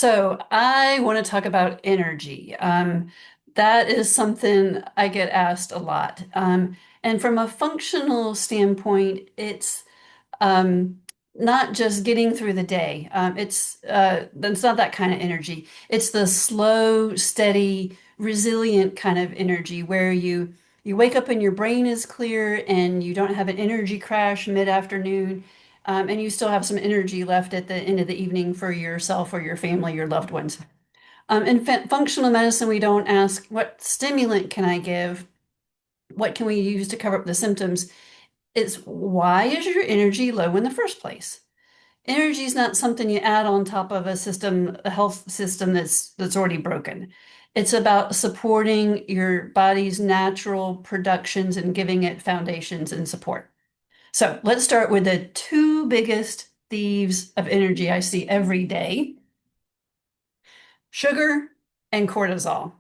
So I want to talk about energy. That is something I get asked a lot. And from a functional standpoint, it's not just getting through the day. It's not that kind of energy. It's the slow, steady, resilient kind of energy where you wake up and your brain is clear and you don't have an energy crash mid-afternoon, and you still have some energy left at the end of the evening for yourself or your family, your loved ones. In functional medicine, we don't ask what stimulant can I give? What can we use to cover up the symptoms? It's why is your energy low in the first place? Energy is not something you add on top of a system, a health system that's already broken. It's about supporting your body's natural productions and giving it foundations and support. So let's start with the two biggest thieves of energy I see every day: sugar and cortisol.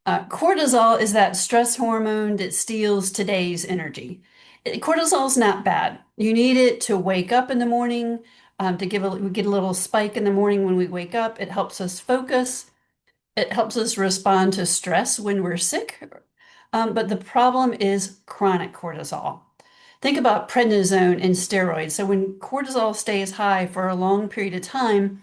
Cortisol is that stress hormone that steals today's energy. Cortisol is not bad. You need it to wake up in the morning, we get a little spike in the morning when we wake up. It helps us focus. It helps us respond to stress when we're sick. But the problem is chronic cortisol. Think about prednisone and steroids. So when cortisol stays high for a long period of time,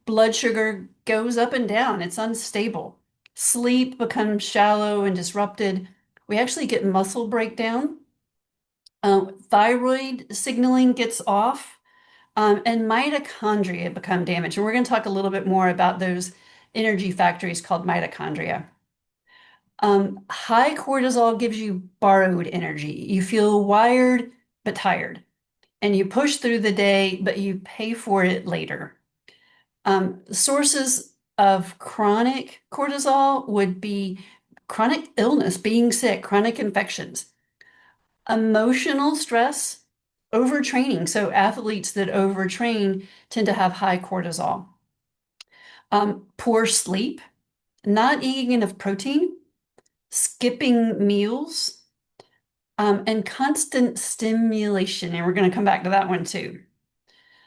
blood sugar goes up and down. It's unstable. Sleep becomes shallow and disrupted. We actually get muscle breakdown. Thyroid signaling gets off, and mitochondria become damaged. And we're going to talk a little bit more about those energy factories called mitochondria. High cortisol gives you borrowed energy. You feel wired but tired, and you push through the day, but you pay for it later. Sources of chronic cortisol would be chronic illness, being sick, chronic infections, emotional stress, overtraining. So athletes that overtrain tend to have high cortisol. Poor sleep, not eating enough protein, skipping meals, and constant stimulation. And we're going to come back to that one too.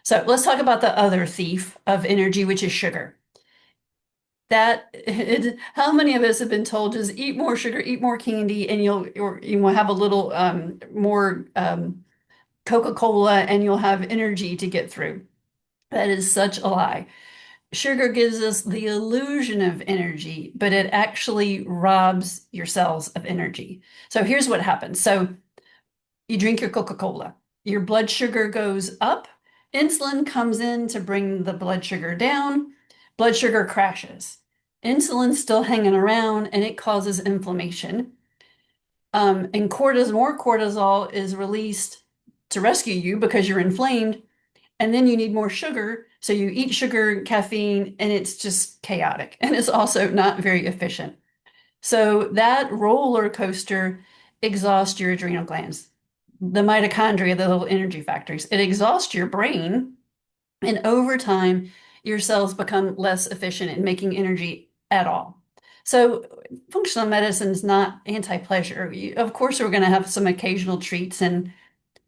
So let's talk about the other thief of energy, which is sugar. How many of us have been told just eat more sugar, eat more candy, and you will have a little more Coca-Cola, and you'll have energy to get through. That is such a lie. Sugar gives us the illusion of energy, but it actually robs your cells of energy. So here's what happens. So you drink your Coca-Cola, your blood sugar goes up, insulin comes in to bring the blood sugar down, blood sugar crashes. Insulin's still hanging around and it causes inflammation. And more cortisol is released to rescue you because you're inflamed, and then you need more sugar. So you eat sugar, caffeine, and it's just chaotic. And it's also not very efficient. So that roller coaster exhausts your adrenal glands, the mitochondria, the little energy factories. It exhausts your brain. And over time, your cells become less efficient in making energy at all. So functional medicine is not anti-pleasure. Of course, we're going to have some occasional treats and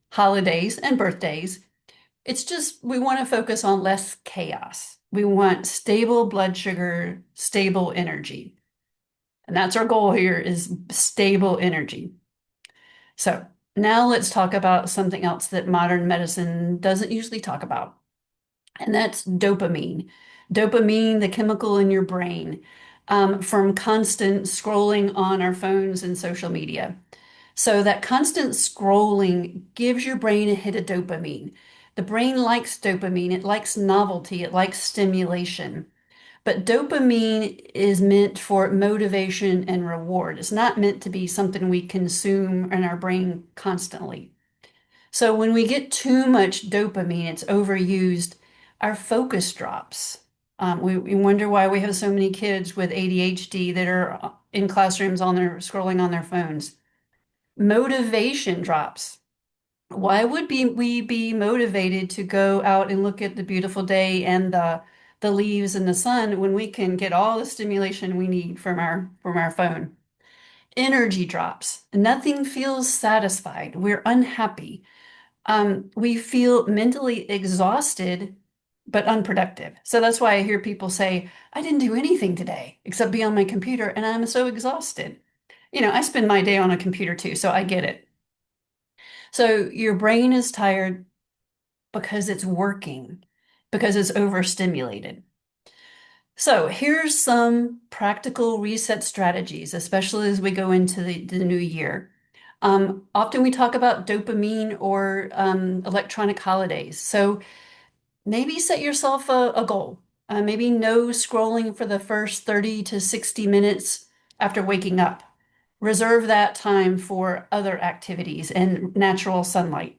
holidays and birthdays. It's just we want to focus on less chaos. We want stable blood sugar, stable energy. And that's our goal here, is stable energy. So now let's talk about something else that modern medicine doesn't usually talk about, and that's dopamine. Dopamine, the chemical in your brain, from constant scrolling on our phones and social media. So that constant scrolling gives your brain a hit of dopamine. The brain likes dopamine. It likes novelty. It likes stimulation. But dopamine is meant for motivation and reward. It's not meant to be something we consume in our brain constantly. So when we get too much dopamine, it's overused, our focus drops. We wonder why we have so many kids with ADHD that are in classrooms on their scrolling on their phones. Motivation drops. Why would we be motivated to go out and look at the beautiful day and the leaves and the sun when we can get all the stimulation we need from our phone? Energy drops. Nothing feels satisfied. We're unhappy. We feel mentally exhausted but unproductive. So that's why I hear people say, I didn't do anything today except be on my computer and I'm so exhausted. I spend my day on a computer too, so I get it. So your brain is tired because it's working, because it's overstimulated. So here's some practical reset strategies, especially as we go into the new year. Often we talk about dopamine or electronic holidays. So maybe set yourself a goal. Maybe no scrolling for the first 30 to 60 minutes after waking up. Reserve that time for other activities and natural sunlight.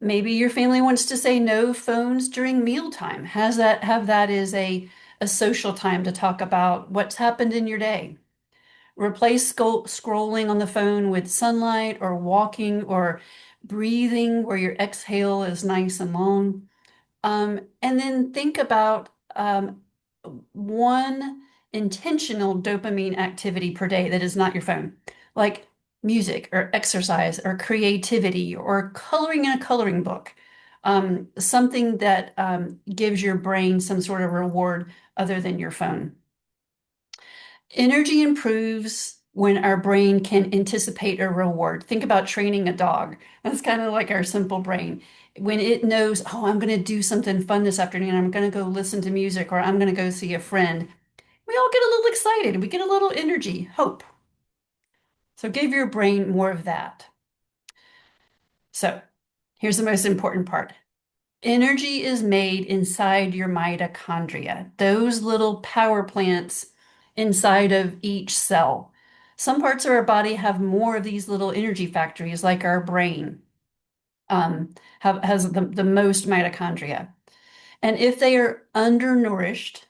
Maybe your family wants to say no phones during mealtime. Have that as a social time to talk about what's happened in your day. Replace scrolling on the phone with sunlight or walking or breathing where your exhale is nice and long. And then think about one intentional dopamine activity per day that is not your phone, like music or exercise or creativity or coloring in a coloring book, something that gives your brain some sort of reward other than your phone. Energy improves when our brain can anticipate a reward. Think about training a dog. That's kind of like our simple brain. When it knows, oh, I'm going to do something fun this afternoon, I'm going to go listen to music or I'm going to go see a friend, we all get a little excited. We get a little energy, hope. So give your brain more of that. So here's the most important part. Energy is made inside your mitochondria, those little power plants inside of each cell. Some parts of our body have more of these little energy factories, like our brain has the most mitochondria. And if they are undernourished,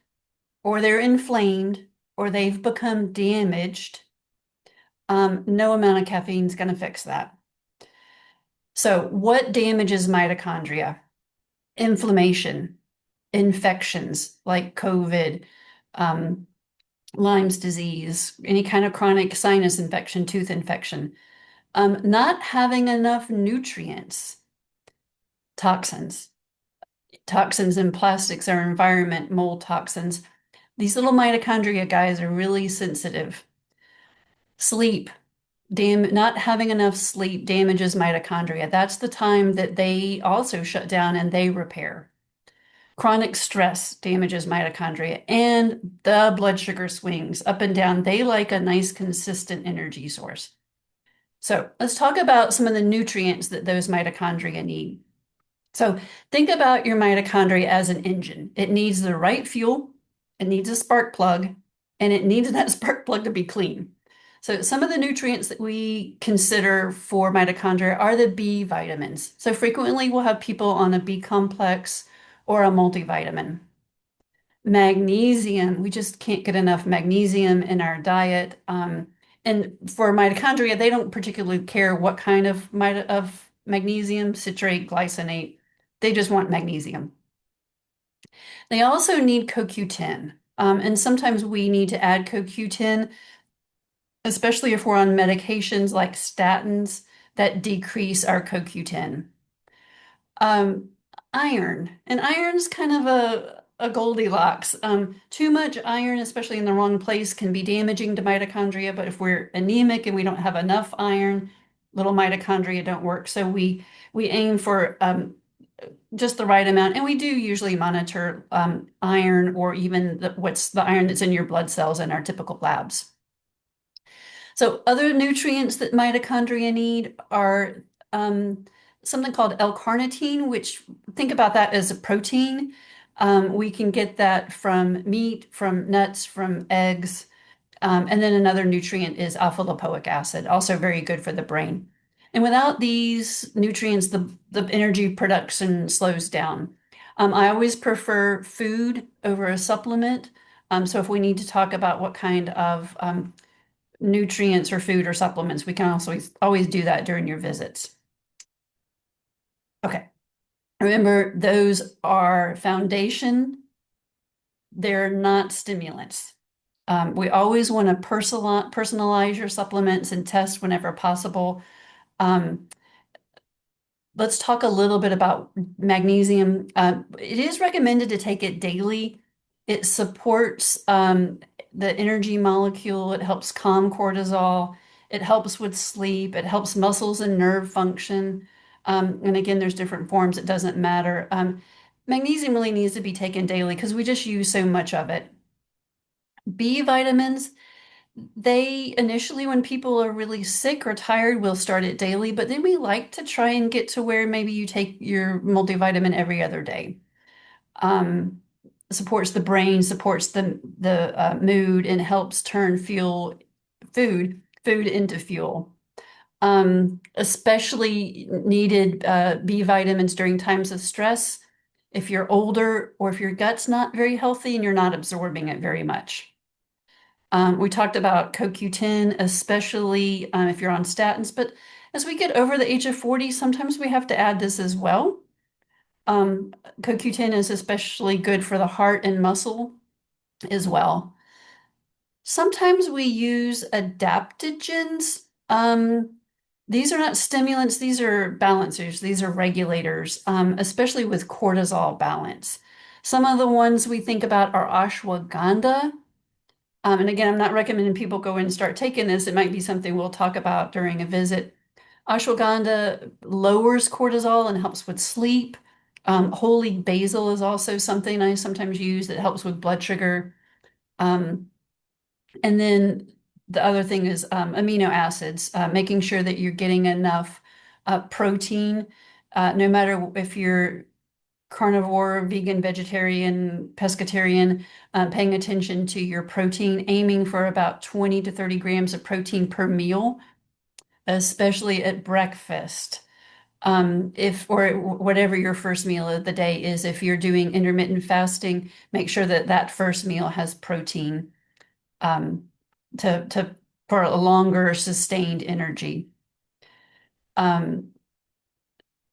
or they're inflamed, or they've become damaged, no amount of caffeine is going to fix that. So, what damages mitochondria? Inflammation, infections like COVID, um, Lyme's disease, any kind of chronic sinus infection, tooth infection, not having enough nutrients, toxins, toxins in plastics, our environment, mold toxins. These little mitochondria guys are really sensitive. Sleep, not having enough sleep damages mitochondria. That's the time that they also shut down and they repair. Chronic stress damages mitochondria and the blood sugar swings up and down. They like a nice, consistent energy source. So let's talk about some of the nutrients that those mitochondria need. So think about your mitochondria as an engine. It needs the right fuel, it needs a spark plug, and it needs that spark plug to be clean. So some of the nutrients that we consider for mitochondria are the B vitamins. So frequently we'll have people on a B complex or a multivitamin. Magnesium, we just can't get enough magnesium in our diet. And for mitochondria, they don't particularly care what kind of magnesium, citrate, glycinate. They just want magnesium. They also need CoQ10. And sometimes we need to add CoQ10, especially if we're on medications like statins that decrease our CoQ10. Um, Iron, and iron's kind of a Goldilocks. Too much iron, especially in the wrong place, can be damaging to mitochondria. But if we're anemic and we don't have enough iron, little mitochondria don't work. So we aim for just the right amount, and we do usually monitor iron or even what's the iron that's in your blood cells in our typical labs. So other nutrients that mitochondria need are something called L-carnitine, which think about that as a protein. We can get that from meat, from nuts, from eggs. And then another nutrient is alpha lipoic acid, also very good for the brain. And without these nutrients, the energy production slows down. I always prefer food over a supplement. So if we need to talk about what kind of nutrients or food or supplements, we can also always do that during your visits. Okay. Remember, those are foundation. They're not stimulants. We always want to personalize your supplements and test whenever possible. Um, Let's talk a little bit about magnesium. It is recommended to take it daily. It supports the energy molecule. It helps calm cortisol. It helps with sleep. It helps muscles and nerve function. And again, there's different forms. It doesn't matter. Magnesium really needs to be taken daily because we just use so much of it. B vitamins, they initially, when people are really sick or tired, will start it daily, but then we like to try and get to where maybe you take your multivitamin every other day. Um, Supports the brain, supports the mood, and helps turn food into fuel. Especially needed B vitamins during times of stress. If you're older or if your gut's not very healthy and you're not absorbing it very much. We talked about CoQ10, especially if you're on statins, but as we get over the age of 40, sometimes we have to add this as well. Um, CoQ10 is especially good for the heart and muscle as well. Sometimes we use adaptogens. These are not stimulants, these are balancers, these are regulators, especially with cortisol balance. Some of the ones we think about are ashwagandha. And again, I'm not recommending people go in and start taking this. It might be something we'll talk about during a visit. Ashwagandha lowers cortisol and helps with sleep. Holy basil is also something I sometimes use that helps with blood sugar. Um, and then the other thing is amino acids, making sure that you're getting enough protein, no matter if you're carnivore, vegan, vegetarian, pescatarian, paying attention to your protein, aiming for about 20 to 30 grams of protein per meal, especially at breakfast. If or whatever your first meal of the day is, if you're doing intermittent fasting, make sure that that first meal has protein um, to for a longer sustained energy. Um,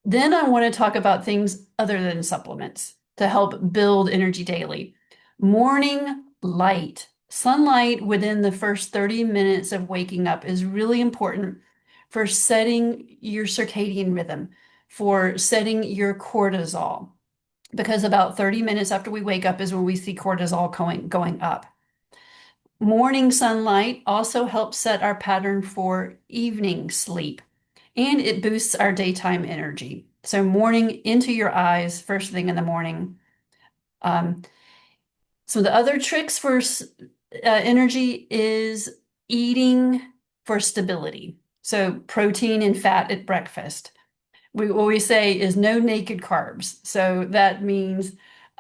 Then I want to talk about things other than supplements to help build energy daily. Morning light, sunlight within the first 30 minutes of waking up is really important for setting your circadian rhythm, for setting your cortisol, because about 30 minutes after we wake up is when we see cortisol going up. Morning sunlight also helps set our pattern for evening sleep, and it boosts our daytime energy. So morning into your eyes, first thing in the morning. Um, so the other tricks for energy is eating for stability. So protein and fat at breakfast. What we say is no naked carbs. So that means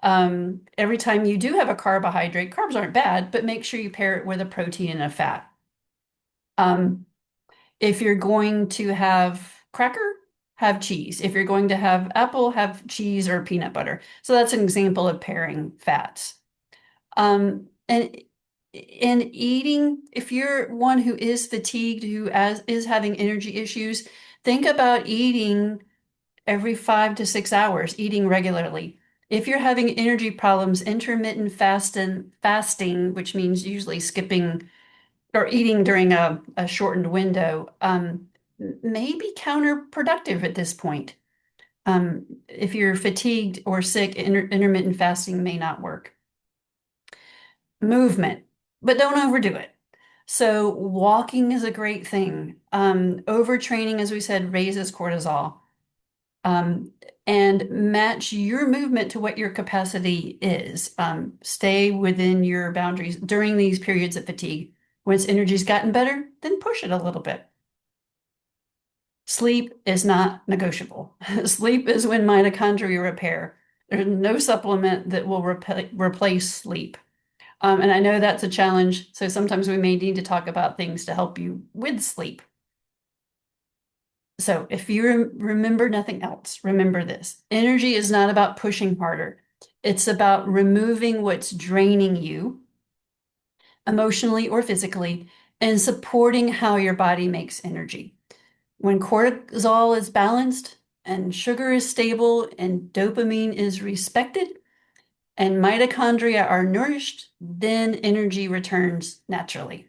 every time you do have a carbohydrate, carbs aren't bad, but make sure you pair it with a protein and a fat. Um, if you're going to have cracker, have cheese. If you're going to have apple, have cheese or peanut butter. So that's an example of pairing fats. And eating, if you're one who is fatigued, is having energy issues, think about eating every 5 to 6 hours, eating regularly. If you're having energy problems, intermittent fasting, which means usually skipping or eating during a shortened window, may be counterproductive at this point. If you're fatigued or sick, intermittent fasting may not work. Movement, but don't overdo it. So walking is a great thing. Overtraining, as we said, raises cortisol. Um, and match your movement to what your capacity is. Stay within your boundaries during these periods of fatigue. Once energy's gotten better, then push it a little bit. Sleep is not negotiable. Sleep is when mitochondria repair. There's no supplement that will replace sleep. And I know that's a challenge, so sometimes we may need to talk about things to help you with sleep. So if you remember nothing else, remember this. Energy is not about pushing harder. It's about removing what's draining you emotionally or physically and supporting how your body makes energy. When cortisol is balanced and sugar is stable and dopamine is respected and mitochondria are nourished, then energy returns naturally.